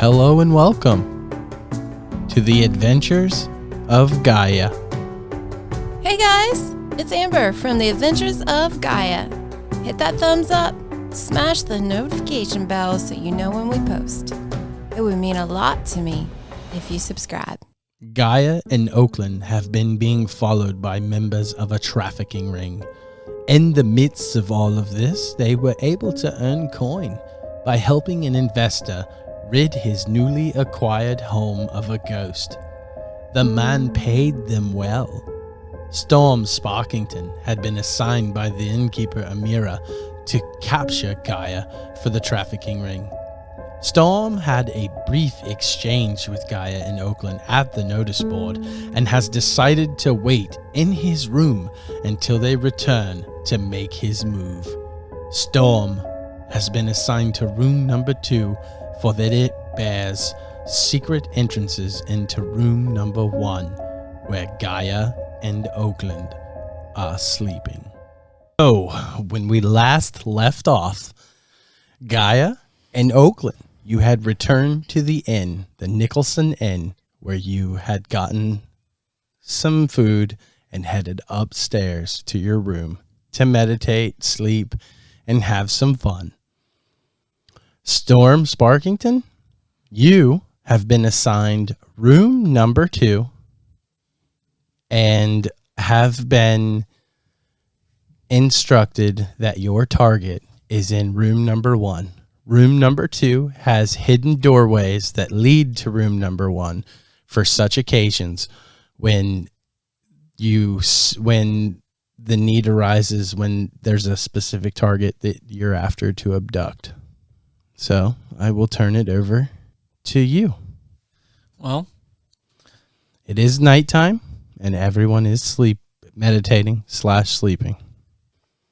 hello and welcome to the Adventures of Gaia. Hey guys, it's Amber from the Adventures of Gaia. Hit that thumbs up, smash the notification bell so you know when we post. It would mean a lot to me if you subscribe. Gaia and Oakland have been being followed by members of a trafficking ring. In the midst of all of this, they were able to earn coin by helping an investor rid his newly acquired home of a ghost. The man paid them well. Storm Sparkington had been assigned by the innkeeper Amirah to capture Gaia for the trafficking ring. Storm had a brief exchange with Gaia and Oakland at the notice board and has decided to wait in his room until they return to make his move. Storm has been assigned to room number 2 for that it bears secret entrances into room number 1 where Gaia and Oakland are sleeping. So, when we last left off, Gaia and Oakland, you had returned to the inn, the Nicholson Inn, where you had gotten some food and headed upstairs to your room to meditate, sleep, and have some fun. Storm Sparkington, you have been assigned room number 2 and have been instructed that your target is in room number 1. Room number 2 has hidden doorways that lead to room number 1 for such occasions when the need arises, when there's a specific target that you're after to abduct. So I will turn it over to you. Well, it is nighttime and everyone is meditating / sleeping.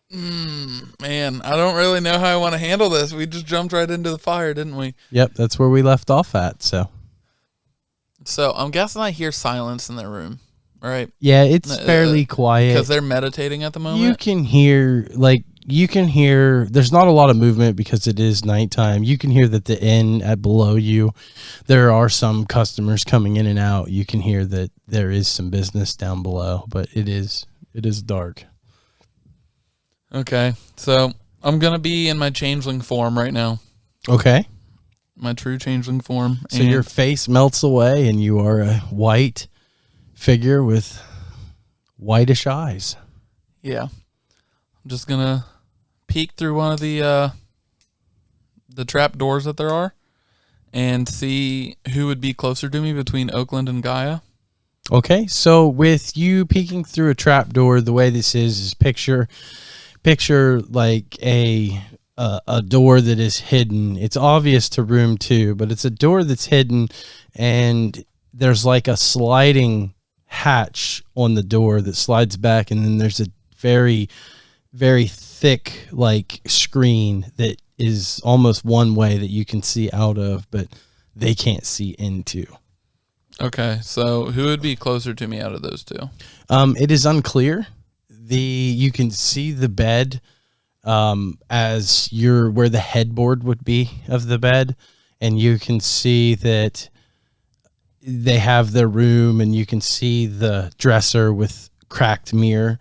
Man, I don't really know how I want to handle this. We just jumped right into the fire, didn't we? Yep, that's where we left off at. So I'm guessing I hear silence in their room, right? Yeah, it's fairly quiet. Because they're meditating at the moment? You can hear, there's not a lot of movement because it is nighttime. You can hear that the inn below you, there are some customers coming in and out. You can hear that there is some business down below, but it is dark. Okay, so I'm going to be in my changeling form right now. Okay. My true changeling form. So your face melts away and you are a white figure with whitish eyes. Yeah. I'm just going to peek through one of the trap doors that there are and see who would be closer to me between Oakland and Gaia. Okay, so with you peeking through a trap door, the way this is picture like a door that is hidden. It's obvious to room 2, but it's a door that's hidden, and there's like a sliding hatch on the door that slides back, and then there's a very, very thick like screen that is almost one way that you can see out of, but they can't see into. Okay, so who would be closer to me out of those two? It is unclear. You can see the bed as where the headboard would be of the bed, and you can see that they have their room, and you can see the dresser with cracked mirror,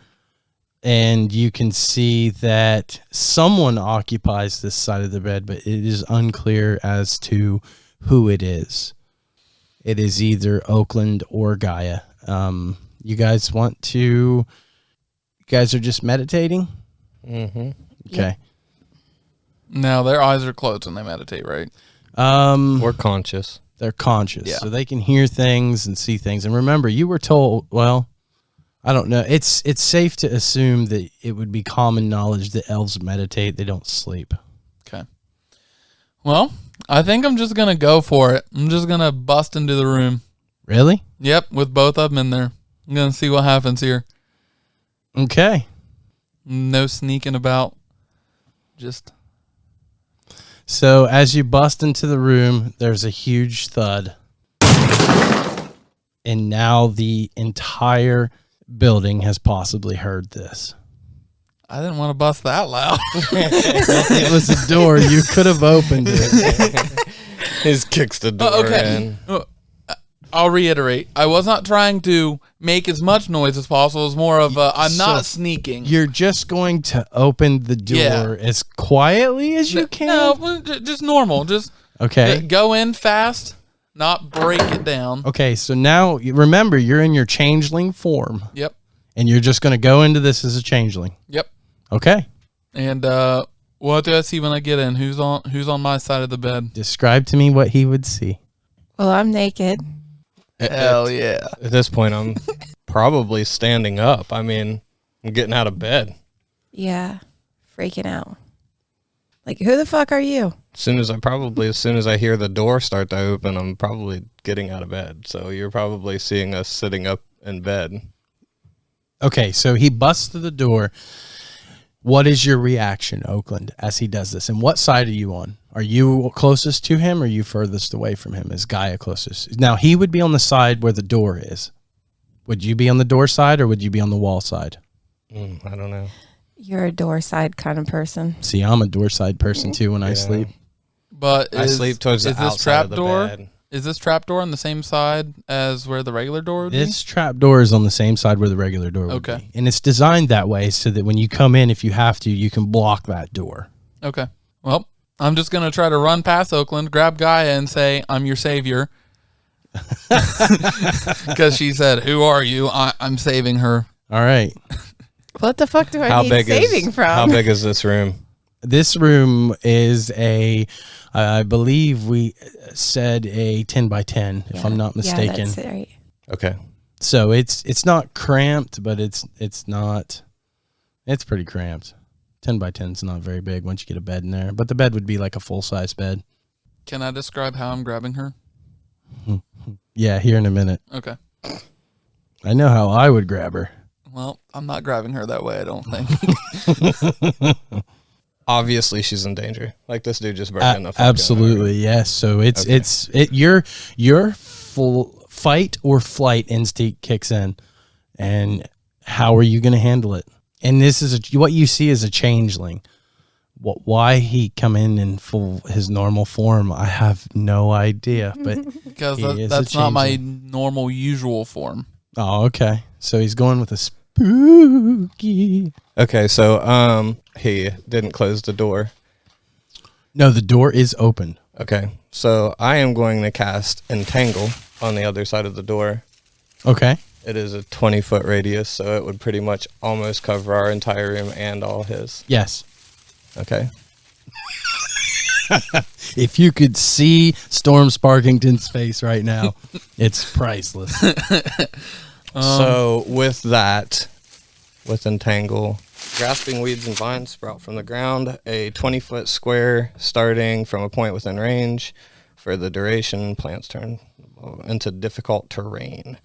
and you can see that someone occupies this side of the bed, but it is unclear as to who it is. It is either Oakland or Gaia. You guys are just meditating? Mm-hmm. Okay. Now, their eyes are closed when they meditate, right? We're conscious. They're conscious, Yeah. so they can hear things and see things. And remember, you were told, well, I don't know. It's safe to assume that it would be common knowledge that elves meditate. They don't sleep. Okay. Well, I think I'm just going to go for it. I'm just going to bust into the room. Really? Yep, with both of them in there. I'm going to see what happens here. Okay. No sneaking about. Just. So as you bust into the room, there's a huge thud. And now the entire building has possibly heard this. I didn't want to bust that loud. It was a door. You could have opened it. His kicks the door in. I'll reiterate. I was not trying to make as much noise as possible. It's more of I'm not sneaking. You're just going to open the door as quietly as you can? No, just normal. Just go in fast, not break it down. Okay, so now, remember, you're in your changeling form. Yep. And you're just going to go into this as a changeling. Yep. Okay. And what do I see when I get in? Who's on my side of the bed? Describe to me what he would see. Well, I'm naked. Hell yeah. At this point, I'm probably standing up. I mean, I'm getting out of bed. Yeah. Freaking out. Like, who the fuck are you? As soon as I hear the door start to open, I'm probably getting out of bed. So you're probably seeing us sitting up in bed. Okay, so he busts through the door. What is your reaction, Oakland, as he does this? And what side are you on? Are you closest to him or are you furthest away from him? Is Gaia closest? Now, he would be on the side where the door is. Would you be on the door side or would you be on the wall side? I don't know. You're a door side kind of person. See, I'm a door side person too when I sleep. But I sleep towards the outside of the bed. Is this trap door on the same side as where the regular door would be? This trap door is on the same side where the regular door would be. And it's designed that way so that when you come in, if you have to, you can block that door. Okay. Well, I'm just going to try to run past Oakland, grab Gaia, and say, I'm your savior. Because she said, who are you? I'm saving her. All right. What the fuck do I need saving from? How big is this room? This room is I believe we said a 10 by 10, if I'm not mistaken. Yeah, that's right. Okay. So it's not cramped, but it's pretty cramped. 10 by 10 is not very big once you get a bed in there, but the bed would be like a full-size bed. Can I describe how I'm grabbing her? Yeah, here in a minute. Okay. I know how I would grab her. Well, I'm not grabbing her that way, I don't think. Obviously, she's in danger. Like this dude just broke in the fucking absolutely, yes. So your full fight or flight instinct kicks in, and how are you going to handle it? And this is what you see as a changeling. Why he come in his normal form, I have no idea. But because that's not my normal usual form. Oh, okay. So he's going with a spooky. Okay, so he didn't close the door. No, the door is open. Okay, so I am going to cast Entangle on the other side of the door. Okay. It is a 20-foot radius, so it would pretty much almost cover our entire room and all his. Yes. Okay. If you could see Storm Sparkington's face right now, it's priceless. So with that, with Entangle, grasping weeds and vines sprout from the ground, a 20-foot square starting from a point within range. For the duration, plants turn into difficult terrain.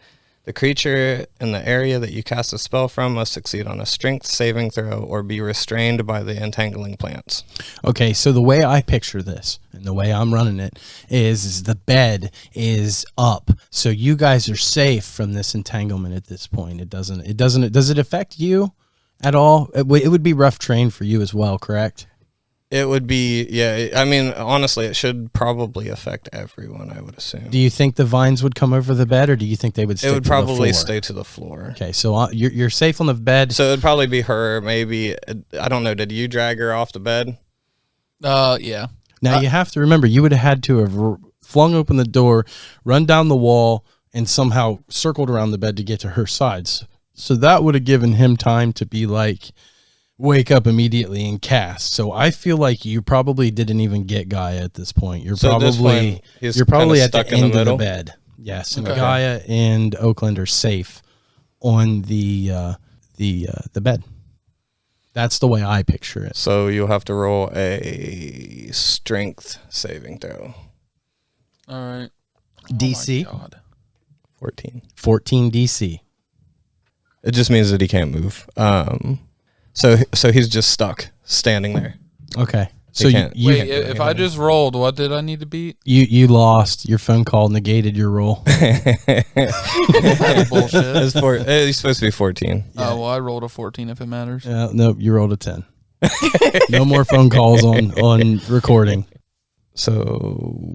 The creature in the area that you cast a spell from must succeed on a strength saving throw or be restrained by the entangling plants. Okay, so the way I picture this and the way I'm running it is the bed is up. So you guys are safe from this entanglement at this point. Does it affect you at all? It would be rough terrain for you as well, correct? It would be, yeah. I mean, honestly, it should probably affect everyone, I would assume. Do you think the vines would come over the bed, or do you think they would stay to the floor? It would probably stay to the floor. Okay, so you're safe on the bed. So it would probably be her, maybe. I don't know. Did you drag her off the bed? Yeah. Now, you have to remember, you would have had to have flung open the door, run down the wall, and somehow circled around the bed to get to her sides. So that would have given him time to be like, wake up immediately and cast. So I feel like you probably didn't even get Gaia at this point. You're probably at the end of the bed. Yes, and Gaia and Oakland are safe on the bed. That's the way I picture it. So you'll have to roll a strength saving throw. All right. DC? Oh my God. 14. 14 DC. It just means that he can't move. So he's just stuck standing there. Okay. So if I just rolled, what did I need to beat? You lost. Your phone call negated your roll. That's bullshit. It's supposed to be 14. Oh, well, I rolled a 14 if it matters. Nope, you rolled a 10. No more phone calls on recording. So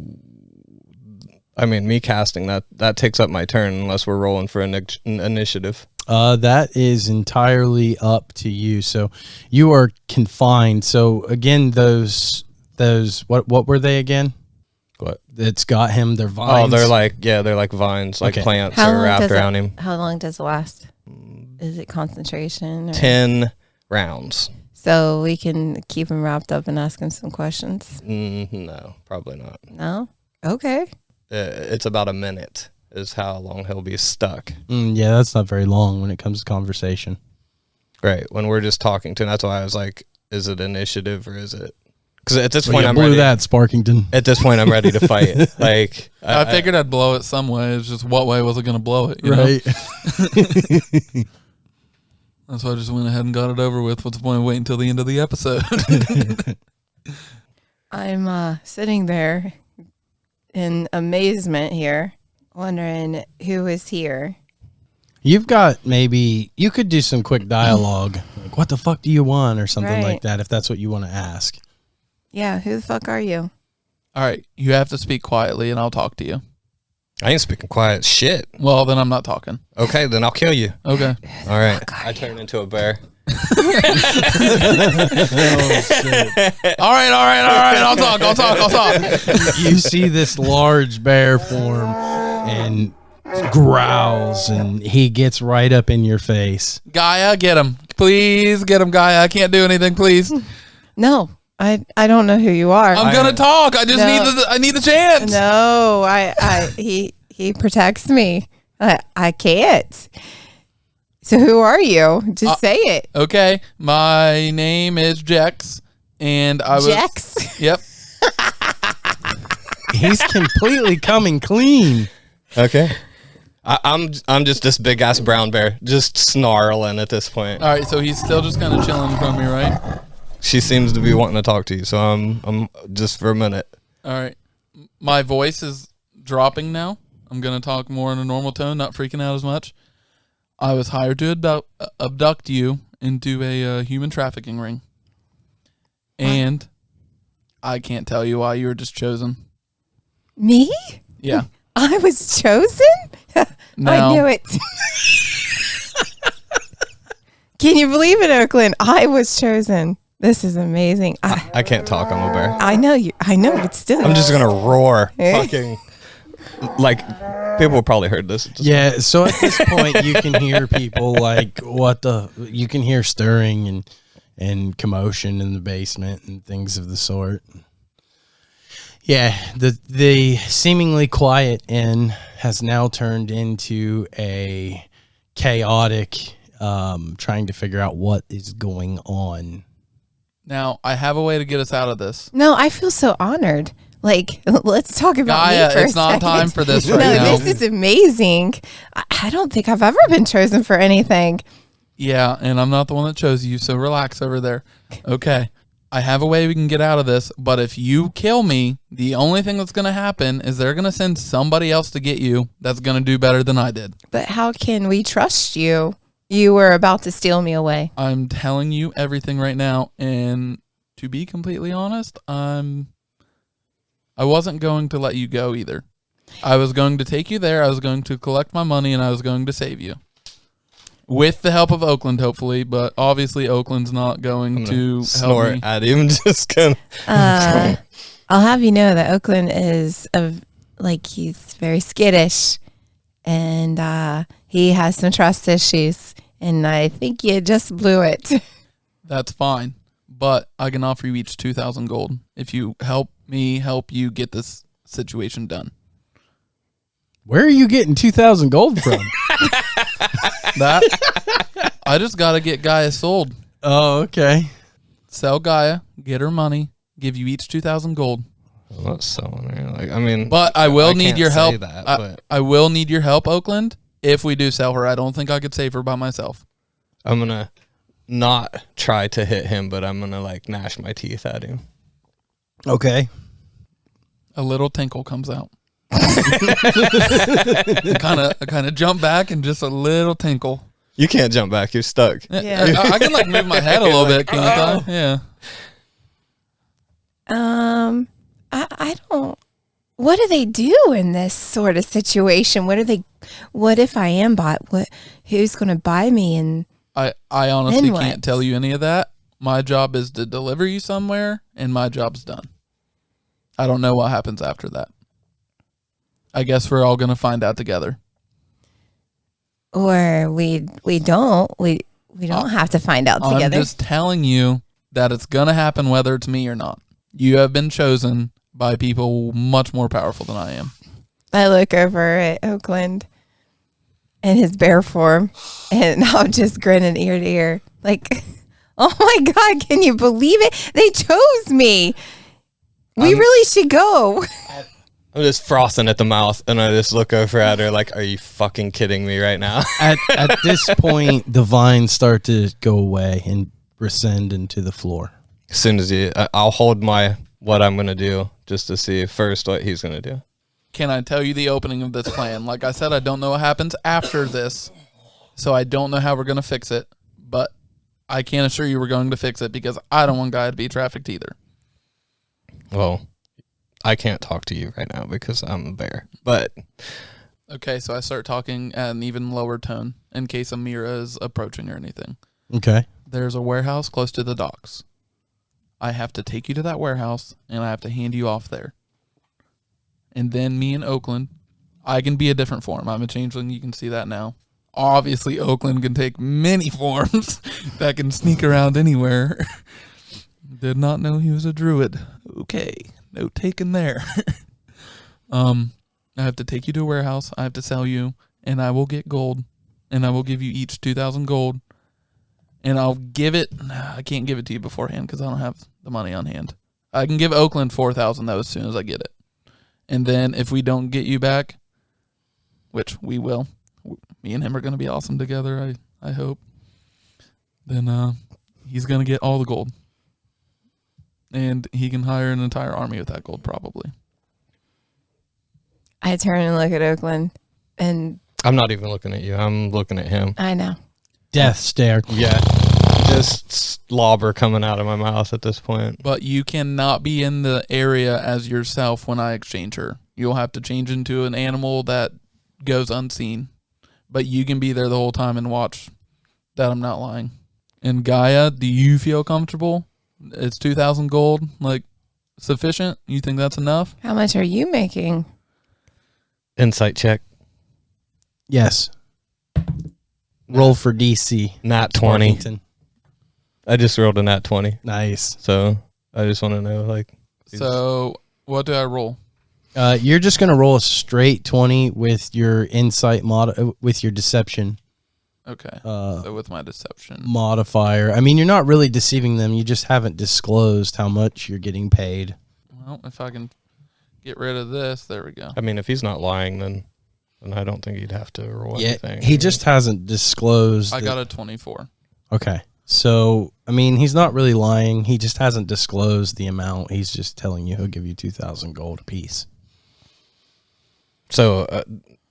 I mean, me casting that takes up my turn unless we're rolling for an initiative. That is entirely up to you. So you are confined. So again, those what were they again? What? It's got him. They're vines. Oh, they're like vines, like Okay. plants are wrapped around him. How long does it last? Is it concentration? Or? 10 rounds. So we can keep him wrapped up and ask him some questions? No, probably not. No? Okay. It's about a minute is how long he'll be stuck. Yeah, that's not very long when it comes to conversation. Right. When we're just talking to him. That's why I was like, is it initiative or is it? Because at this Well, point, you I'm blew ready. that, Sparkington. At this point, I'm ready to fight. Like I figured I'd blow it some way. It's just what way was I going to blow it? You know? Right. That's why I just went ahead and got it over with. What's the point of waiting until the end of the episode? I'm sitting there in amazement here, wondering who is here. You've got you could do some quick dialogue. Like, what the fuck do you want? Or something like Right. that, if that's what you want to ask. Yeah, who the fuck are you? All right. You have to speak quietly and I'll talk to you. I ain't speaking quiet shit. Well, then I'm not talking. Okay, then I'll kill you. Okay. All right. I turn into a bear. All right. I'll talk. You see this large bear form and growls, and he gets right up in your face. Gaia, get him. Please get him, Gaia. I can't do anything, please. No, I don't know who you are. I'm going to talk. I just need the chance. No, he protects me. I can't. So who are you? Just say it. Okay. My name is Jex, and I was... Jex? Yep. He's completely coming clean. Okay. I'm just this big ass brown bear, just snarling at this point. All right, so he's still just kind of chilling from me, right? She seems to be wanting to talk to you, so I'm just for a minute. All right. My voice is dropping now. I'm going to talk more in a normal tone, not freaking out as much. I was hired to abduct you into a human trafficking ring. And I can't tell you why you were just chosen. Me? Yeah. I was chosen? Now- I knew it. Can you believe it, Oakland? I was chosen. This is amazing. I can't talk. I'm a bear. I know you. I know, but still. I'm just gonna roar. Eh? Fucking like people probably heard this. Yeah, so at this point you can hear people like you can hear stirring and commotion in the basement and things of the sort. Yeah, the seemingly quiet inn has now turned into a chaotic trying to figure out what is going on. Now, I have a way to get us out of this. No, I feel so honored. Like, let's talk about Gaia, me for it's a not second. time for this right no, now. this is amazing. I don't think I've ever been chosen for anything. Yeah, and I'm not the one that chose you, so relax over there. Okay. I have a way we can get out of this, but if you kill me, the only thing that's going to happen is they're going to send somebody else to get you that's going to do better than I did. But how can we trust you? You were about to steal me away. I'm telling you everything right now, and to be completely honest, I wasn't going to let you go either. I was going to take you there, I was going to collect my money, and I was going to save you. With the help of Oakland, hopefully, but obviously Oakland's not going to help snort me. at him. Just gonna. I'll have you know that Oakland is he's very skittish, and he has some trust issues, and I think you just blew it. That's fine, but I can offer you each 2,000 gold if you help me help you get this situation done. Where are you getting 2,000 gold from? That I just got to get Gaia sold. Oh, okay. Sell Gaia, get her money, give you each 2,000 gold. I'm not selling her. Like, I mean, But I will need can't your say help. that, but I will need your help, Oakland, if we do sell her. I don't think I could save her by myself. I'm gonna not try to hit him, but I'm gonna like gnash my teeth at him. Okay. A little tinkle comes out. kind of jump back and just a little tinkle. You can't jump back. You're stuck. Yeah. I can like move my head a little bit, can't I? Yeah. I don't what do they do in this sort of situation? What if I am bought? Who's going to buy me? And I honestly Then can't what? tell you any of that. My job is to deliver you somewhere, and my job's done. I don't know what happens after that. I guess we're all going to find out together. or we don't have to find out together. I'm just telling you that it's going to happen whether it's me or not. You have been chosen by people much more powerful than I am. I look over at Oakland in his bear form, and I'm just grinning ear to ear. Like, oh my God, can you believe it? They chose me. We really should go. I'm just frothing at the mouth, and I just look over at her like, are you fucking kidding me right now? At this point, the vines start to go away and rescind into the floor. As soon as I'll hold what I'm going to do just to see first what he's going to do. Can I tell you the opening of this plan? Like I said, I don't know what happens after this, so I don't know how we're going to fix it, but I can't assure you we're going to fix it because I don't want Gaia to be trafficked either. Well, I can't talk to you right now because I'm a bear, but... Okay, so I start talking at an even lower tone in case Amirah is approaching or anything. Okay. There's a warehouse close to the docks. I have to take you to that warehouse, and I have to hand you off there. And then me and Oakland, I can be a different form. I'm a changeling. You can see that now. Obviously, Oakland can take many forms that can sneak around anywhere. Did not know he was a druid. Okay, no taken there. I have to take you to a warehouse. I have to sell you, and I will get gold, and I will give you each 2,000 gold. And I'll give it. I can't give it to you beforehand because I don't have the money on hand. I can give Oakland 4,000 though as soon as I get it. And then if we don't get you back, which we will, me and him are going to be awesome together, I hope, then he's going to get all the gold. And he can hire an entire army with that gold probably. I turn and look at Oakland, and I'm not even looking at you. I'm looking at him. I know. Death stare. Yeah. Just slobber coming out of my mouth at this point. But you cannot be in the area as yourself when I exchange her. You'll have to change into an animal that goes unseen. But you can be there the whole time and watch that I'm not lying. And Gaia, do you feel comfortable? It's 2,000 gold, like, sufficient? You think that's enough? How much are you making? Insight check. Yes. Roll for DC. Nat 20. Sparkington. I just rolled a nat 20. Nice. So I just want to know, like... So what do I roll? You're just going to roll a straight 20 with your insight with your deception. Okay. So with my deception. Modifier. I mean, you're not really deceiving them. You just haven't disclosed how much you're getting paid. Well, if I can get rid of this, there we go. I mean, if he's not lying, then I don't think he'd have to roll anything. He just hasn't disclosed. I got a 24. Okay. So, I mean, he's not really lying. He just hasn't disclosed the amount. He's just telling you he'll give you 2,000 gold apiece. So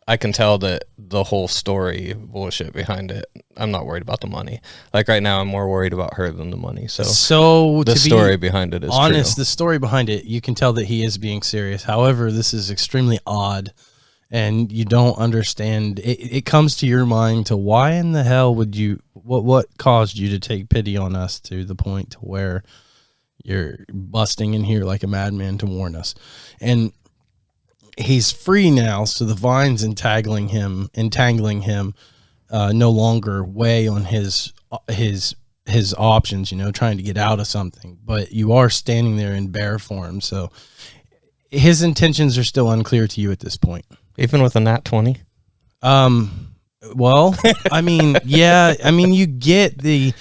I can tell that the whole story bullshit behind it. I'm not worried about the money. Like right now, I'm more worried about her than the money. So the story behind it is honest. true. The story behind it, you can tell that he is being serious. However, this is extremely odd, and you don't understand. It comes to your mind to why in the hell would you? What caused you to take pity on us to the point to where you're busting in here like a madman to warn us? And he's free now, so the vines entangling him no longer weigh on his options, trying to get out of something. But you are standing there in bear form, so his intentions are still unclear to you at this point. Even with a nat 20? Well, I mean, yeah, I mean, you get the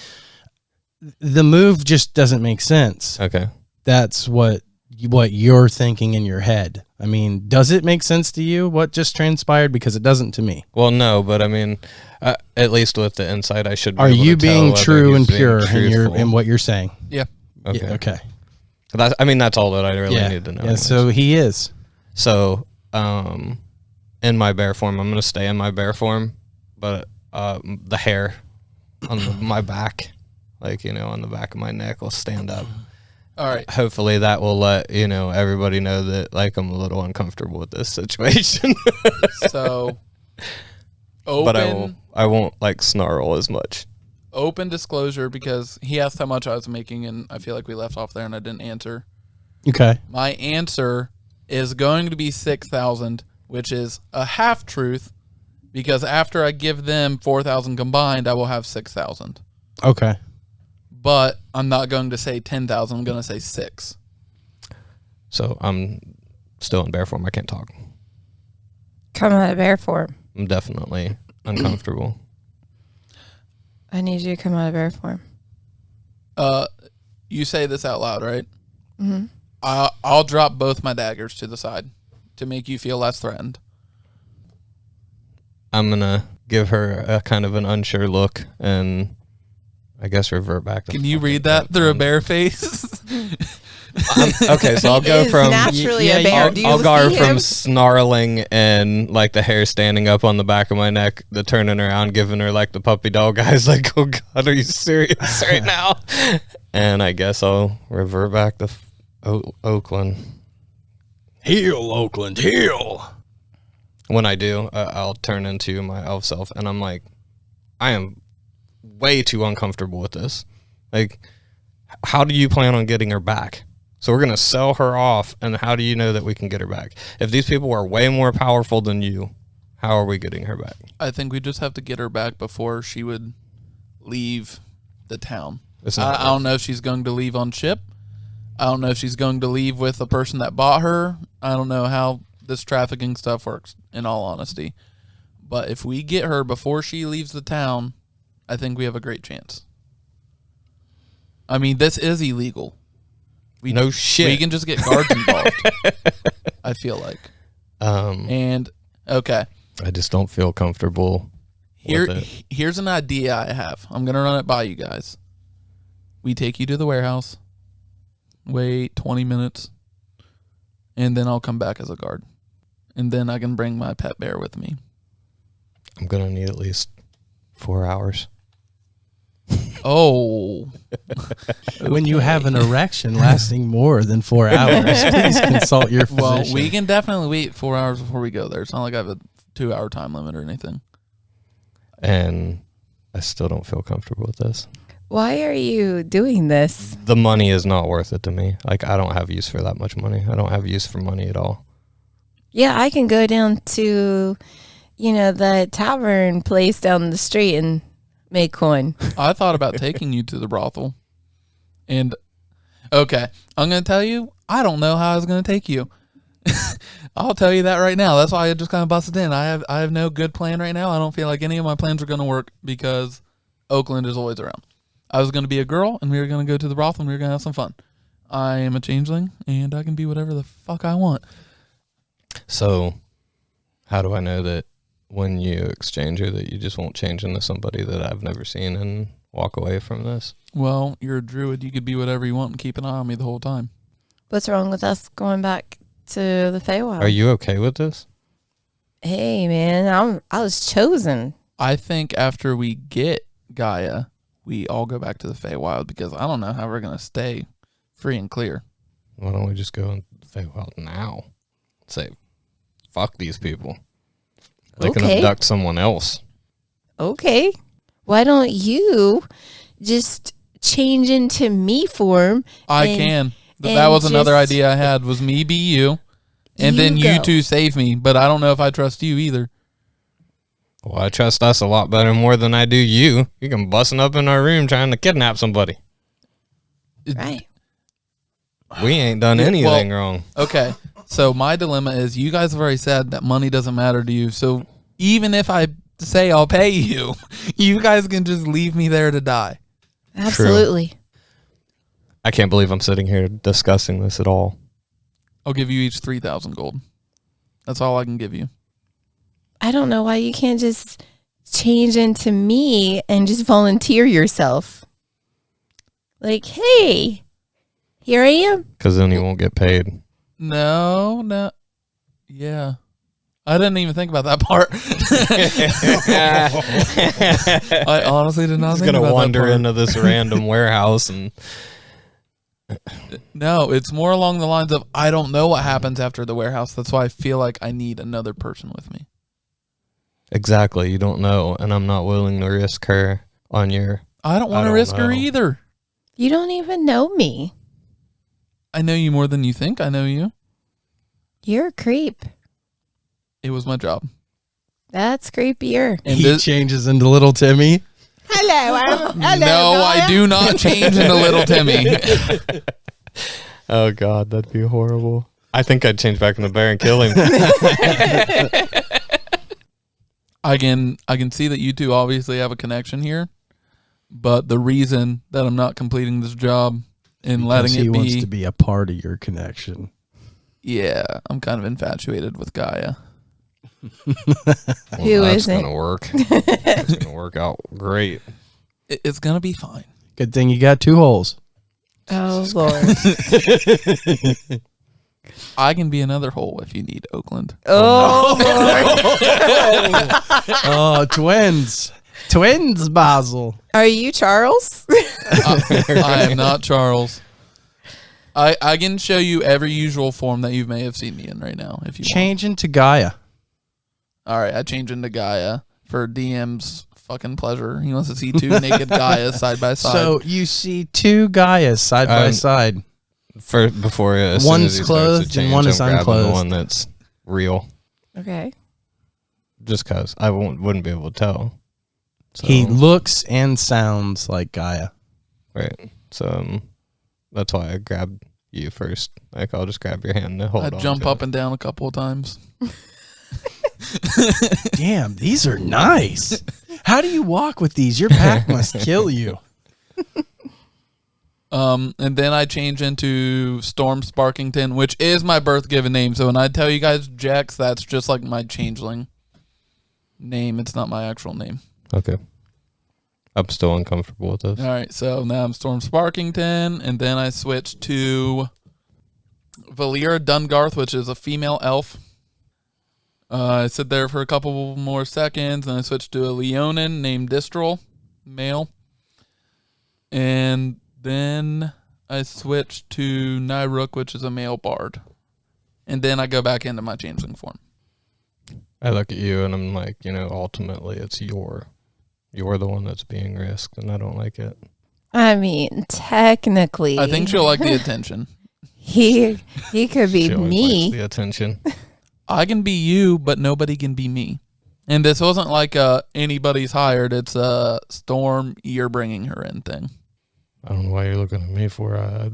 move just doesn't make sense. Okay. That's what you're thinking in your head. I mean, does it make sense to you what just transpired? Because it doesn't to me. Well, no, but I mean, at least with the insight, I should be Are able you to tell being whether true and he's being pure in what you're saying? Yeah. Okay. Yeah, okay. That's all that I really need to know. Yeah, so he is. So, in my bear form, I'm going to stay in my bear form, but the hair on my back, like, on the back of my neck will stand up. All right. Hopefully that will let, everybody know that, like, I'm a little uncomfortable with this situation. So, but I won't, like, snarl as much. Open disclosure, because he asked how much I was making, and I feel like we left off there and I didn't answer. Okay. My answer is going to be 6,000, which is a half truth, because after I give them 4,000 combined, I will have 6,000. Okay. But I'm not going to say 10,000. I'm going to say 6. So I'm still in bear form. I can't talk. Come out of bear form. I'm definitely uncomfortable. I need you to come out of bear form. You say this out loud, right? Mm-hmm. I'll drop both my daggers to the side to make you feel less threatened. I'm going to give her a kind of an unsure look and I guess revert back. Can you read that through a bear face? Okay, so I'll go from naturally a bear. I'll go from snarling and like the hair standing up on the back of my neck, the turning around, giving her like the puppy dog eyes, like, oh God, are you serious right now? And I guess I'll revert back to Oakland. Heal, Oakland, heal. When I do, I'll turn into my elf self, and I'm like, I am way too uncomfortable with this. Like, how do you plan on getting her back? So we're going to sell her off, and how do you know that we can get her back? If these people are way more powerful than you, how are we getting her back? I think we just have to get her back before she would leave the town. I don't know if she's going to leave on ship. I don't know if she's going to leave with the person that bought her. I don't know how this trafficking stuff works, in all honesty. But if we get her before she leaves the town, I think we have a great chance. I mean, this is illegal. No shit. We can just get guards involved. I feel like. And okay, I just don't feel comfortable. Here's an idea I have. I'm gonna run it by you guys. We take you to the warehouse. Wait 20 minutes, and then I'll come back as a guard, and then I can bring my pet bear with me. I'm gonna need at least 4 hours. Oh. When you have an erection lasting more than 4 hours, please consult your physician. Well, we can definitely wait 4 hours before we go there. It's not like I have a 2-hour time limit or anything. And I still don't feel comfortable with this. Why are you doing this? The money is not worth it to me. Like, I don't have use for that much money. I don't have use for money at all. Yeah, I can go down to, the tavern place down the street and make coin. I thought about taking you to the brothel. And, okay, I'm going to tell you, I don't know how I was going to take you. I'll tell you that right now. That's why I just kind of busted in. I have no good plan right now. I don't feel like any of my plans are going to work because Oakland is always around. I was going to be a girl, and we were going to go to the brothel, and we were going to have some fun. I am a changeling, and I can be whatever the fuck I want. So, how do I know that when you exchange her that you just won't change into somebody that I've never seen and walk away from this? Well, you're a druid. You could be whatever you want and keep an eye on me the whole time. What's wrong with us going back to the Feywild? Are you okay with this? Hey, man, I was chosen. I think after we get Gaia, we all go back to the Feywild because I don't know how we're going to stay free and clear. Why don't we just go in the Feywild now? Say, fuck these people. They can abduct someone else. Okay. Why don't you just change into me form? I can. That was another idea I had, was me be you, and then you two save me. But I don't know if I trust you either. Well, I trust us a lot better more than I do you. You can busting up in our room trying to kidnap somebody. Right. We ain't done anything wrong. Okay. So my dilemma is you guys have already said that money doesn't matter to you. So even if I say I'll pay you, you guys can just leave me there to die. Absolutely. True. I can't believe I'm sitting here discussing this at all. I'll give you each 3,000 gold. That's all I can give you. I don't know why you can't just change into me and just volunteer yourself. Like, hey, here I am. Because then you won't get paid. No. Yeah. I didn't even think about that part. I honestly did not think about that part. He's going to wander into this random warehouse and No, it's more along the lines of I don't know what happens after the warehouse. That's why I feel like I need another person with me. Exactly. You don't know, and I'm not willing to risk her on your... I don't want to risk her know. either. You don't even know me. I know you more than you think I know you. You're a creep. It was my job. That's creepier. And He changes into little Timmy. Hello, no, I do not change into little Timmy. Oh, God, that'd be horrible. I think I'd change back into bear and kill him. I can see that you two obviously have a connection here, but the reason that I'm not completing this job and letting it he be, wants to be a part of your connection. yeah, I'm kind of infatuated with Gaia. Who that's isn't? gonna work. It's gonna work out great. It's gonna be fine. Good thing you got 2 holes. Oh, Lord. I can be another hole if you need, Oakland. Oh, Lord. Oh, twins. Twins, Basil. Are you Charles? I am not Charles. I can show you every usual form that you may have seen me in right now if you want. Change into Gaia. All right, I change into Gaia for DM's fucking pleasure. He wants to see 2 naked Gaias side by side. So you see 2 Gaias side by side. Before as One's soon as he starts to clothed and change, one is I'm grabbing unclothed. the one that's real, Okay. just because I wouldn't be able to tell. So, He looks and sounds like Gaia. right. So that's why I grabbed you first. Like I'll just grab your hand and hold on. I jump to up it. and down a couple of times. Damn, these are nice. How do you walk with these? Your back must kill you. And then I change into Storm Sparkington, which is my birth given name. So when I tell you guys Jax, that's just like my changeling name. It's not my actual name. Okay. I'm still uncomfortable with this. All right, so now I'm Storm Sparkington, and then I switch to Valera Dungarth, which is a female elf. I sit there for a couple more seconds, and I switch to a Leonin named Distral, male. And then I switch to Nyruk, which is a male bard. And then I go back into my changeling form. I look at you and I'm like, ultimately it's you're the one that's being risked, and I don't like it. I mean, technically. I think she'll like the attention. He could be She always me. likes the attention. I can be you, but nobody can be me. And this wasn't like anybody's hired. It's a Storm, you're bringing her in thing. I don't know why you're looking at me for. I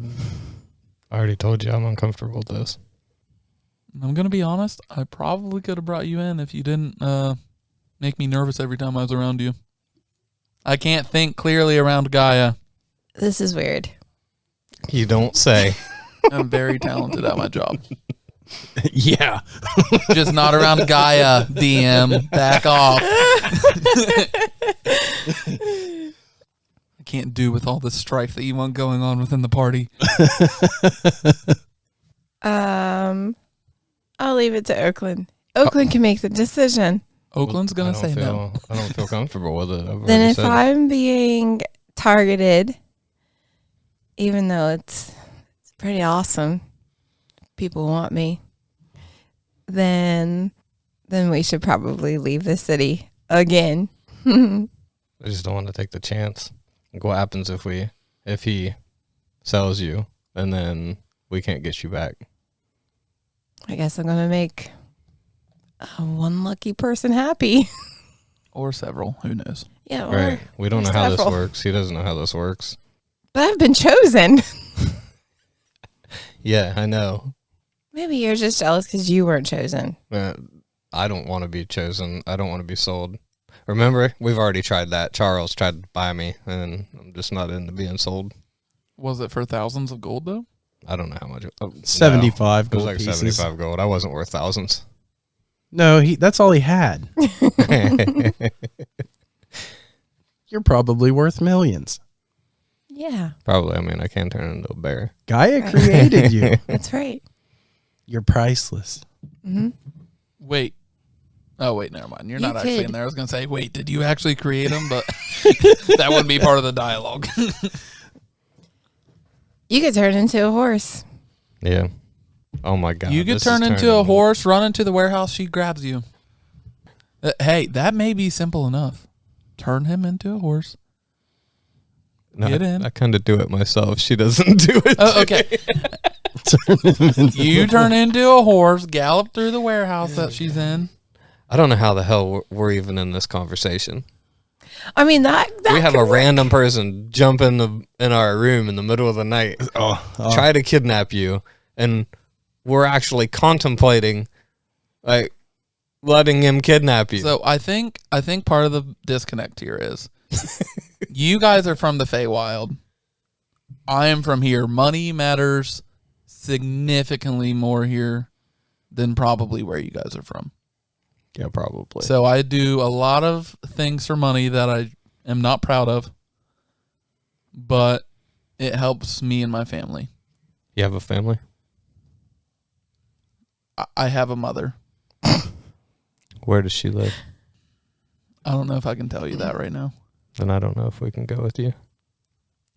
already told you I'm uncomfortable with this. I'm going to be honest. I probably could have brought you in if you didn't make me nervous every time I was around you. I can't think clearly around Gaia. This is weird. You don't say. I'm very talented at my job. Yeah. Just not around Gaia, DM. Back off. I can't do with all the strife that you want going on within the party. I'll leave it to Oakland. Oakland can make the decision. Oakland's going to say no. I don't feel comfortable with it. I've Then already if said it. I'm being targeted, even though it's pretty awesome, people want me, then we should probably leave the city again. I just don't want to take the chance. Like, what happens if he sells you and then we can't get you back? I guess I'm going to make one lucky person happy. Or several. Who knows? Yeah, or, Right. We don't know how this several. works. He doesn't know how this works. But I've been chosen. Yeah, I know. Maybe you're just jealous because you weren't chosen. I don't want to be chosen. I don't want to be sold. Remember, we've already tried that. Charles tried to buy me, and I'm just not into being sold. Was it for thousands of gold, though? I don't know how much. 75 It was gold like pieces. 75 gold. I wasn't worth thousands. No, that's all he had. You're probably worth millions. Yeah, Probably. I mean, I can turn into a bear. Gaia created you. that's right. You're priceless. Hmm. Wait. Oh, wait, never mind. You're You not actually could. in there. I was going to say, wait, did you actually create him? But that wouldn't be part of the dialogue. You could turn into a horse. Yeah. Oh my God. You could turn into a horse, run into the warehouse, she grabs you. Hey, that may be simple enough. Turn him into a horse. No, Get in. I kind of do it myself. She doesn't do it. Oh, okay. You turn into a horse, gallop through the warehouse that she's in. I don't know how the hell we're even in this conversation. I mean, that We have a random person jump in our room in the middle of the night, try to kidnap you, and we're actually contemplating like letting him kidnap you. So I think part of the disconnect here is you guys are from the Feywild. I am from here. Money matters significantly more here than probably where you guys are from. Yeah, probably. So I do a lot of things for money that I am not proud of, but it helps me and my family. You have a family? I have a mother. Where does she live? I don't know if I can tell you that right now. Then I don't know if we can go with you.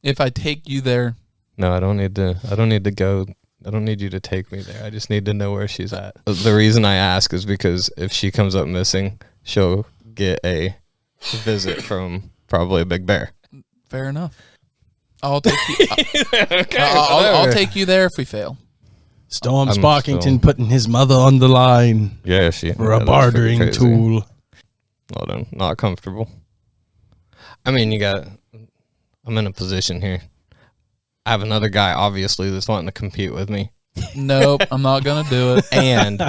If I take you there. No, I don't need to go. I don't need you to take me there. I just need to know where she's at. The reason I ask is because if she comes up missing, she'll get a visit from probably a big bear. Fair enough. I'll take you. I'll take you there if we fail. Storm Sparkington putting his mother on the line. Yeah, for a bartering tool. Well done. Not comfortable. I mean, I'm in a position here. I have another guy, obviously, that's wanting to compete with me. Nope, I'm not going to do it. And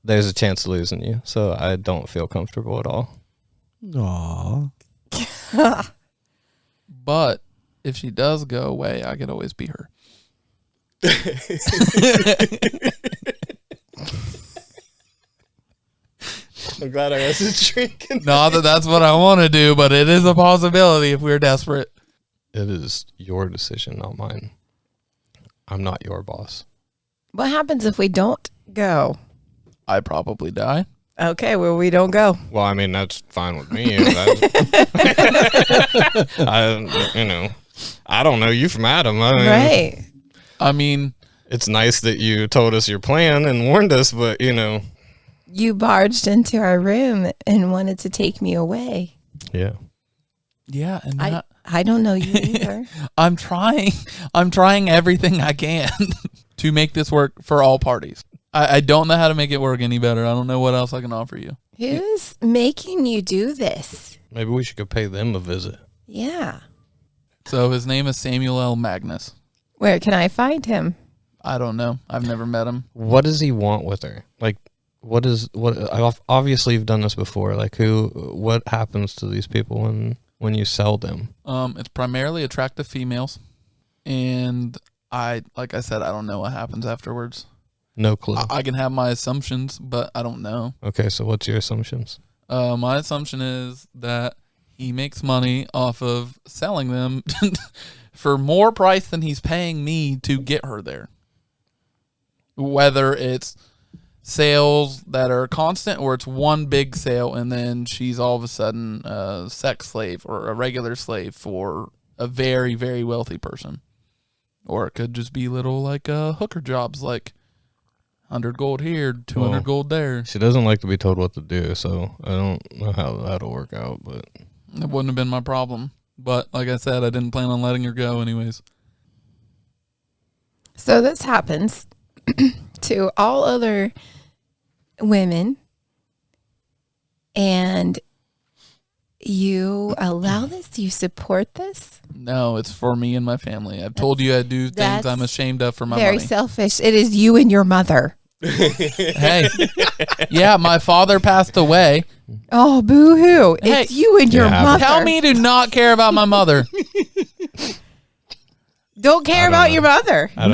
there's a chance of losing you, so I don't feel comfortable at all. Aww. But if she does go away, I could always be her. I'm glad I wasn't drinking. Not that that's what I want to do, but it is a possibility if we're desperate. It is your decision, not mine. I'm not your boss. What happens if we don't go? I probably die. Okay, well, we don't go. Well, I mean, that's fine with me. I don't know you from Adam. Right. I mean, it's nice that you told us your plan and warned us, but, You barged into our room and wanted to take me away. Yeah. yeah, and I don't know you either. I'm trying everything I can to make this work for all parties. I don't know how to make it work any better. I don't know what else I can offer you. Who's making you do this? Maybe we should go pay them a visit. Yeah. So his name is Samuel L. Magnus. Where can I find him? I don't know. I've never met him. What does he want with her? Like, obviously you've done this before. Like, what happens to these people when you sell them? It's primarily attractive females. And like I said, I don't know what happens afterwards. No clue. I can have my assumptions, but I don't know. Okay, so what's your assumptions? My assumption is that he makes money off of selling them for more price than he's paying me to get her there. Whether it's sales that are constant or it's one big sale and then she's all of a sudden a sex slave or a regular slave for a very, very wealthy person. Or it could just be little like hooker jobs like 100 gold here, 200 gold there. She doesn't like to be told what to do, so I don't know how that'll work out, but it wouldn't have been my problem. But like I said, I didn't plan on letting her go anyways. So this happens to all other women, and you allow this? You support this? No, it's for me and my family. I've told you I do things I'm ashamed of for my very money. Selfish. It is you and your mother. Hey, yeah, my father passed away. Oh, boo-hoo. Hey, it's you and your mother. Tell me to not care about my mother. Don't care about your mother. I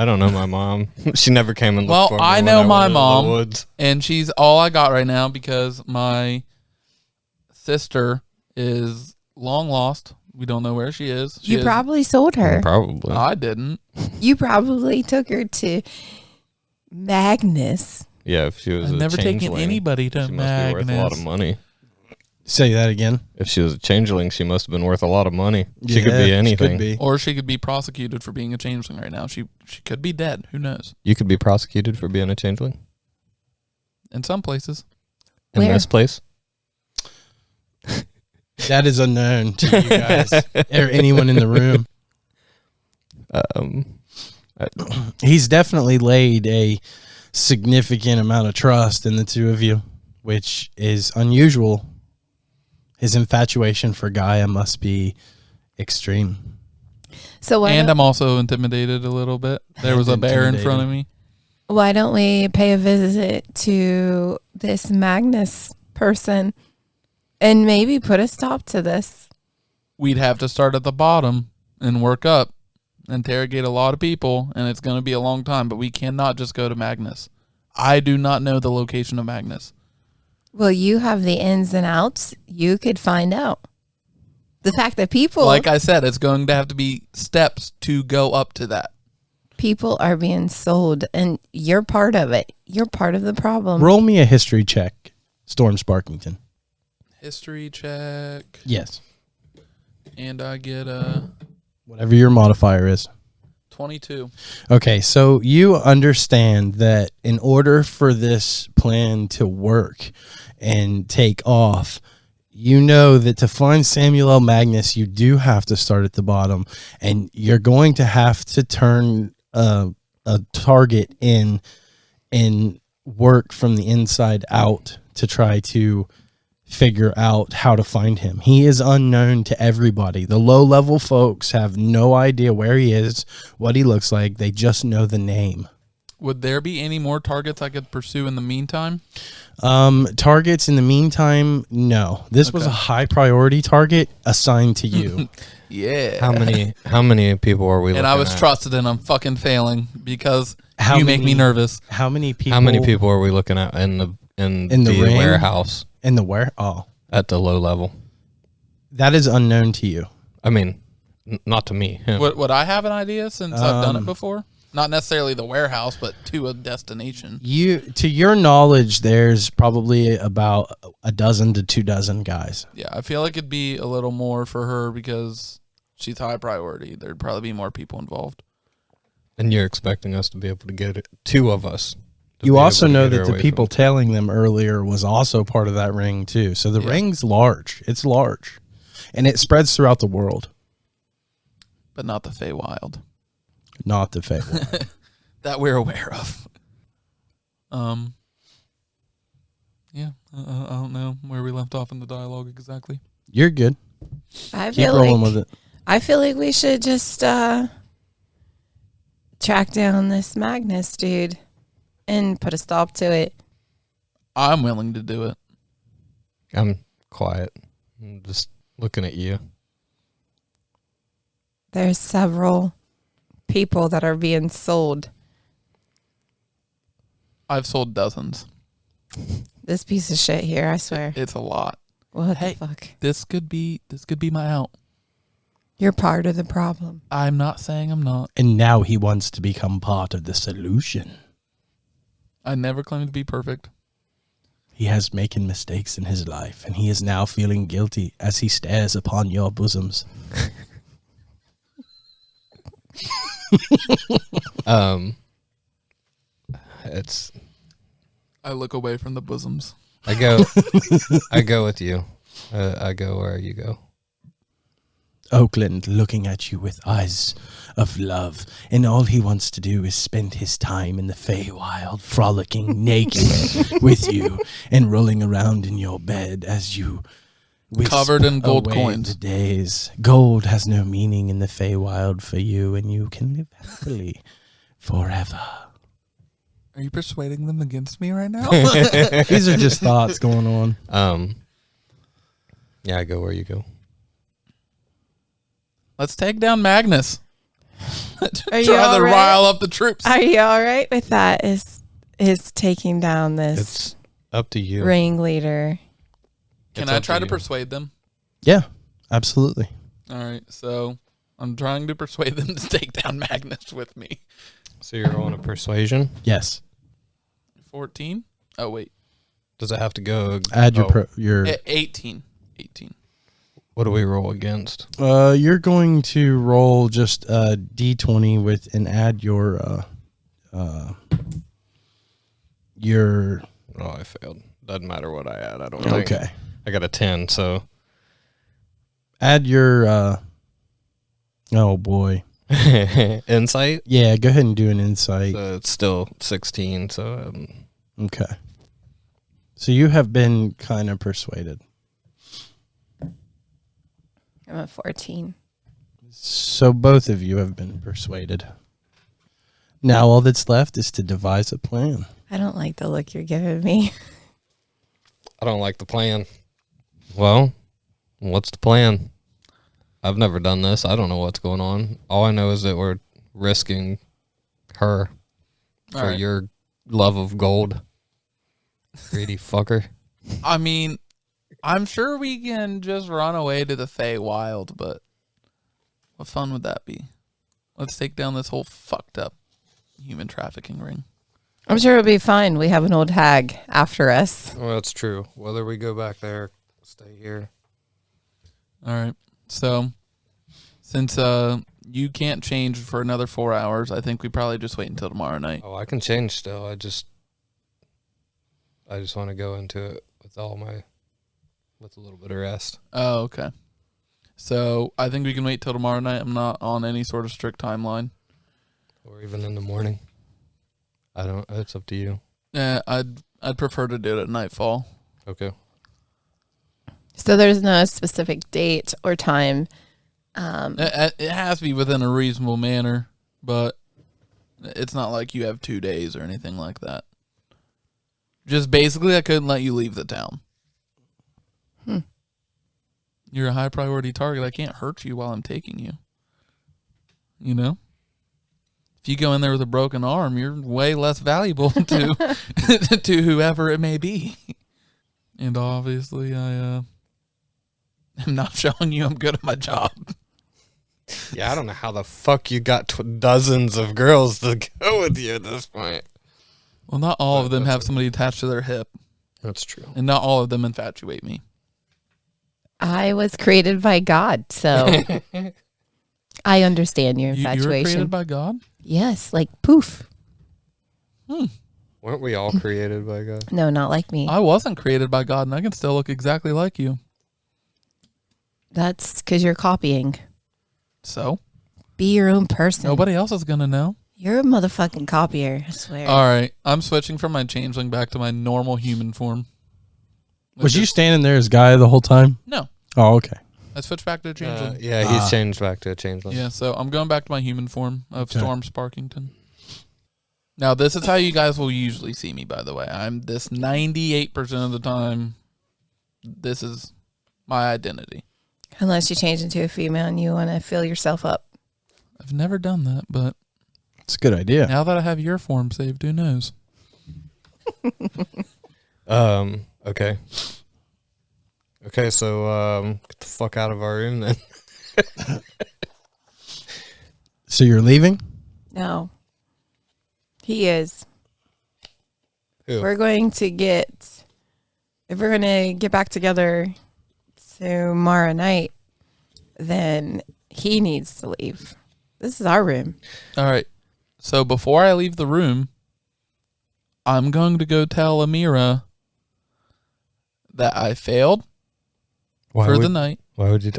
don't know my mom. She never came and looked for me. Well, I know my went into the mom, woods. and she's all I got right now because my sister is long lost. We don't know where she is. You probably sold her. Probably. I didn't. You probably took her to Magnus. Yeah, if she was I've never taken changeling, anybody to she must be worth a lot of Magnus. money. Say that again. If she was a changeling, she must have been worth a lot of money. She could Yeah, be anything. She could be. Or she could be prosecuted for being a changeling right now. She could be dead. Who knows? You could be prosecuted for being a changeling? In some places. In Where? this place? That is unknown to you guys or anyone in the room. He's definitely laid a significant amount of trust in the two of you, which is unusual. His infatuation for Gaia must be extreme. So And I'm also intimidated a little bit. There was a bear in front of me. why don't we pay a visit to this Magnus person and maybe put a stop to this? We'd have to start at the bottom and work up, interrogate a lot of people, and it's going to be a long time, but we cannot just go to Magnus. I do not know the location of Magnus. Well, you have the ins and outs. You could find out. The fact that people Like I said, it's going to have to be steps to go up to that. people are being sold, and you're part of it. You're part of the problem. Roll me a history check, Storm Sparkington. History check. Yes. And I get a Whatever your modifier is. 22. Okay, so you understand that in order for this plan to work and take off, you know that to find Samuel L. Magnus, you do have to start at the bottom, and you're going to have to turn a target in and work from the inside out to try to figure out how to find him. He is unknown to everybody. The low-level folks have no idea where he is, what he looks like. They just know the name. Would there be any more targets I could pursue in the meantime? Targets in the meantime, no. This was a high priority target assigned to you. Yeah. How many people are we looking And I was at? trusted, and I'm fucking failing because How you make me many- nervous. How many people? How many people are we looking at in the ring? warehouse in the where? Oh, at the low level? that is unknown to you. I mean, not to me. Him. Would I have an idea since I've done it before? Not necessarily the warehouse, but to a destination. To your knowledge, there's probably about a dozen to 24 guys. Yeah, I feel like it'd be a little more for her because she's high priority. There'd probably be more people involved. And you're expecting us to be able to get it, two of us. to You be also able to know get her that the away people from- tailing them earlier was also part of that ring too. So the Yeah. ring's large. It's large, and it spreads throughout the world. But not the Feywild Not the Fable. that we're aware of. Yeah, I don't know where we left off in the dialogue exactly. You're good. I Keep feel rolling like with it. I feel like we should just track down this Magnus dude and put a stop to it. I'm willing to do it. I'm quiet. I'm just looking at you. There's several people that are being sold. I've sold dozens. This piece of shit here, I swear. It's a lot. What Hey. the fuck? This could be my out. You're part of the problem. I'm not saying I'm not. And now he wants to become part of the solution. I never claimed to be perfect. He has making mistakes in his life, and he is now feeling guilty as he stares upon your bosoms. It's I look away from the bosoms. I go with you. I go where you go. Oakland looking at you with eyes of love, and all he wants to do is spend his time in the Feywild, frolicking naked with you and rolling around in your bed as you wisp Covered in gold away coins. the days. Gold has no meaning in the Feywild for you, and you can live happily forever. Are you persuading them against me right now? These are just thoughts going on. Yeah, I go where you go. Let's take down Magnus. Are you Try all to right? rile up the troops. Are you all right with that? Is taking down this It's up to you. ringleader? Can It's I up try to you. persuade them? Yeah, absolutely. All right, so I'm trying to persuade them to take down Magnus with me. So you're on a persuasion. Yes. 14? Oh, wait. Does it have to go? Add your Oh, your 18. 18. What do we roll against? You're going to roll just a d20 with and add your. Oh, I failed. Doesn't matter what I add. I don't think. Okay. I got a 10, so. Add your. Oh boy. Insight? Yeah, go ahead and do an insight. So it's still 16, so. Okay. So you have been kind of persuaded. I'm at 14. So both of you have been persuaded. Now all that's left is to devise a plan. I don't like the look you're giving me. I don't like the plan. Well, what's the plan? I've never done this. I don't know what's going on. All I know is that we're risking her for your love of gold. Greedy fucker. I mean, I'm sure we can just run away to the Feywild, but what fun would that be? Let's take down this whole fucked up human trafficking ring. I'm sure it'll be fine. We have an old hag after us. Well, that's true. Whether we go back there, stay here. All right. So, since you can't change for another 4 hours, I think we probably just wait until tomorrow night. Oh, I can change still. I just want to go into it with with a little bit of rest. Oh, okay. So, I think we can wait till tomorrow night. I'm not on any sort of strict timeline. Or even in the morning. It's up to you. Yeah, I'd prefer to do it at nightfall. Okay. So there's no specific date or time. It has to be within a reasonable manner, but it's not like you have 2 days or anything like that. Just basically, I couldn't let you leave the town. You're a high priority target. I can't hurt you while I'm taking you. You know? If you go in there with a broken arm, you're way less valuable to to whoever it may be. And obviously, I am not showing you I'm good at my job. Yeah, I don't know how the fuck you got dozens of girls to go with you at this point. Well, not all of them have somebody attached to their hip. That's true. And not all of them infatuate me. I was created by God, so I understand your infatuation. You were created by God? Yes, like poof. Weren't we all created by God? No, not like me. I wasn't created by God, and I can still look exactly like you. That's because you're copying. So? Be your own person. Nobody else is going to know. You're a motherfucking copier, I swear. All right. I'm switching from my changeling back to my normal human form. Was you standing there as Gaia the whole time? No. Oh, okay. I switched back to a changeling. Yeah, he's changed back to a changeling. Yeah, so I'm going back to my human form of Okay. Storm Sparkington. Now, this is how you guys will usually see me, by the way. I'm this 98% of the time. This is my identity. Unless you change into a female and you want to fill yourself up. I've never done that, but It's a good idea. now that I have your form saved, who knows? Okay. Okay, so get the fuck out of our room then. So you're leaving? No. He is. Who? If we're going to get back together tomorrow night, then he needs to leave. This is our room. All right. So before I leave the room, I'm going to go tell Amirah that I failed for the night Why would you?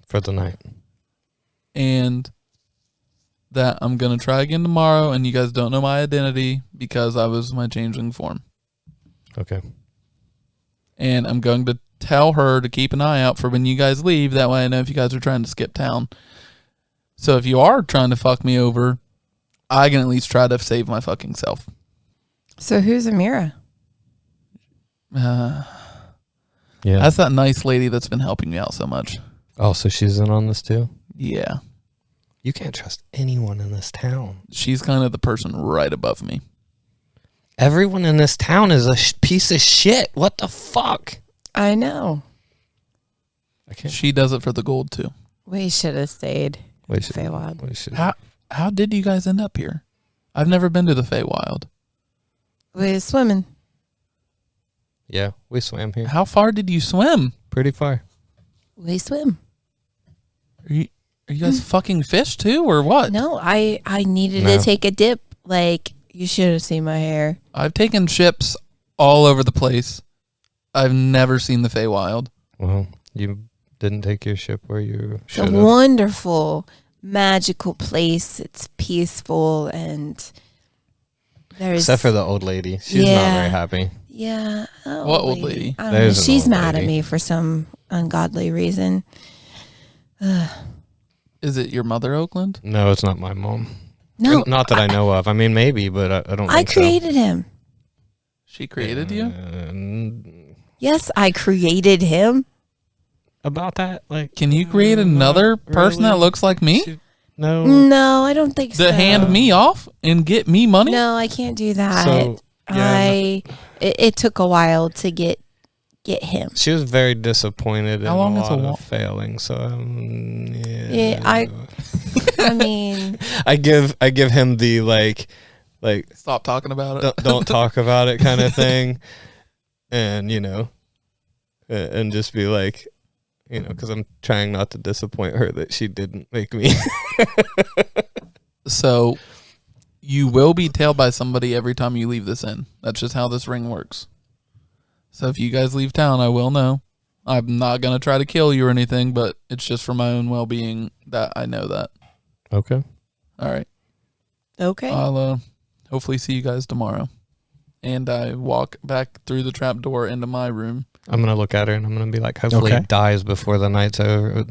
For the night. and that I'm going to try again tomorrow and you guys don't know my identity because I was my changeling form. Okay. And I'm going to tell her to keep an eye out for when you guys leave. That way I know if you guys are trying to skip town. So if you are trying to fuck me over, I can at least try to save my fucking self. So who's Amirah? Yeah. That's that nice lady that's been helping me out so much. Oh, so she's in on this too? Yeah. You can't trust anyone in this town. She's kind of the person right above me. Everyone in this town is a piece of shit. What the fuck? I know. I can't. She does it for the gold too. We should have stayed. Wait, should- Feywild. wait, should- How did you guys end up here? I've never been to the Feywild. We swimming. Yeah, we swam here. How far did you swim? Pretty far. We swim. Are you guys fucking fish too, or what? No, I needed to take a dip. Like, you should have seen my hair. I've taken ships all over the place. I've never seen the Feywild. Well, you didn't take your ship where you It's should a have. wonderful, magical place. It's peaceful, and there's... Except for the old lady. She's not very happy. Yeah. What old lady? I don't know. There's an She's old mad at lady. me for some ungodly reason. Is it your mother, Oakland? No, it's not my mom. No. Not that I know of. I mean, maybe, but I don't I think created him. She created you? Yes, I created him. About that? Like, Can you create another person that really. looks like me? No. No, I don't think so. To hand me off and get me money? No, I can't do that. So, It took a while to get him. She was very disappointed How in long a is a lot wa- of failing. So, Yeah, I mean, I give him the like Stop talking about it. don't talk about it kind of thing, and and just be like, because I'm trying not to disappoint her that she didn't make me. So you will be tailed by somebody every time you leave this inn. That's just how this ring works. So if you guys leave town, I will know. I'm not going to try to kill you or anything, but it's just for my own well-being that I know that. Okay. All right. okay. I'll hopefully see you guys tomorrow. And I walk back through the trap door into my room. I'm going to look at her and I'm going to be like, hopefully Okay. it dies before the night's over.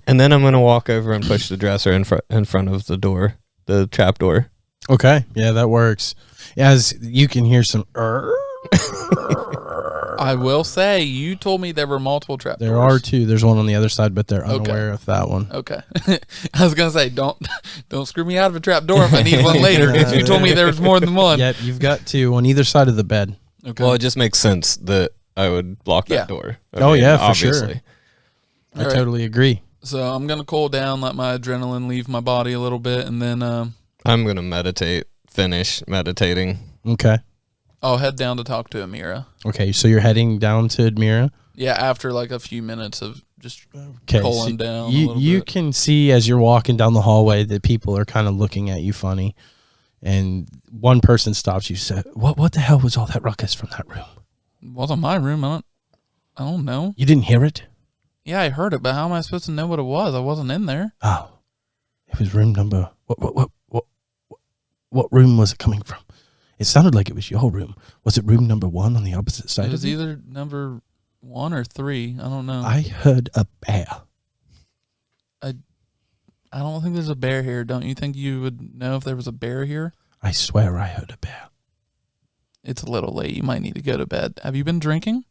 And then I'm going to walk over and push the dresser in front of the door, the trap door. Okay. Yeah, that works. As you can hear some... I will say, you told me there were multiple trap There doors. are two. There's one on the other side, but they're Okay. unaware of that one. Okay. I was going to say, don't screw me out of a trap door if I need one later, because you told me there was more than one. Yep, you've got two on either side of the bed. Okay. Well, it just makes sense that I would lock Yeah. that door. Oh, yeah, for sure. obviously. I All right. totally agree. So I'm going to cool down, let my adrenaline leave my body a little bit, and then I'm going to finish meditating. Okay. I'll head down to talk to Amirah. Okay, so you're heading down to Amirah? Yeah, after like a few minutes of just Okay. cooling down a You little you bit. can see as you're walking down the hallway that people are kind of looking at you funny. And one person stops you, said, What the hell was all that ruckus from that room? It wasn't my room. I don't know. You didn't hear it? Yeah, I heard it, but how am I supposed to know what it was? I wasn't in there. Oh. It was room number what room was it coming from? It sounded like it was your room. Was it room number 1 on the opposite side It of was you? either number 1 or 3. I don't know. I heard a bear. I don't think there's a bear here. Don't you think you would know if there was a bear here? I swear I heard a bear. It's a little late. You might need to go to bed. Have you been drinking?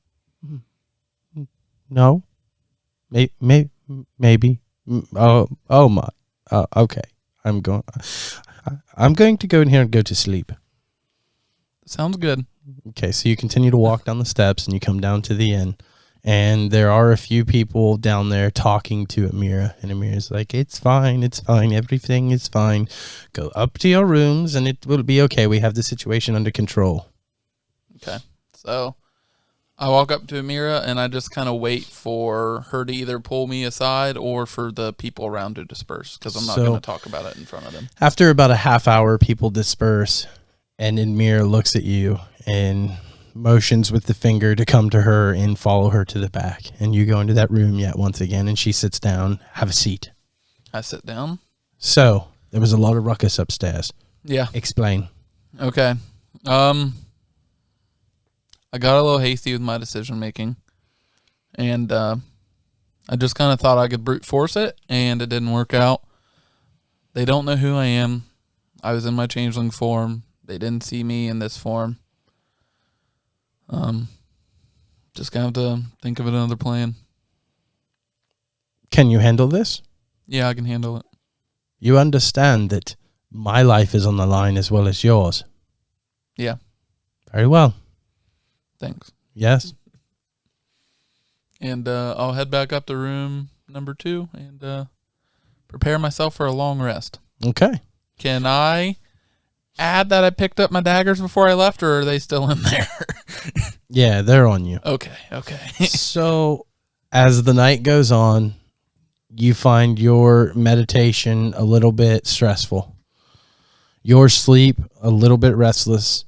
No. Maybe. Oh my. Okay. I'm going to go in here and go to sleep. Sounds good. Okay, so you continue to walk down the steps and you come down to the inn. And there are a few people down there talking to Amirah. And Amirah's like, it's fine, everything is fine. Go up to your rooms and it will be okay. We have the situation under control. Okay. So I walk up to Amirah and I just kind of wait for her to either pull me aside or for the people around to disperse, because I'm not going to talk about it in front of them. After about a half hour, people disperse. And Amirah looks at you and motions with the finger to come to her and follow her to the back. And you go into that room yet once again, and she sits down. Have a seat. I sit down. So, there was a lot of ruckus upstairs. Yeah. Explain. Okay. I got a little hasty with my decision making, and I just kind of thought I could brute force it, and it didn't work out. They don't know who I am. I was in my changeling form. They didn't see me in this form. Just gonna have to think of another plan. Can you handle this? Yeah, I can handle it. You understand that my life is on the line as well as yours. Yeah. Very well. Thanks. Yes. And I'll head back up to room number 2 and prepare myself for a long rest. Okay. Can I add that I picked up my daggers before I left, or are they still in there? Yeah, they're on you. Okay. So, as the night goes on, you find your meditation a little bit stressful. Your sleep a little bit restless.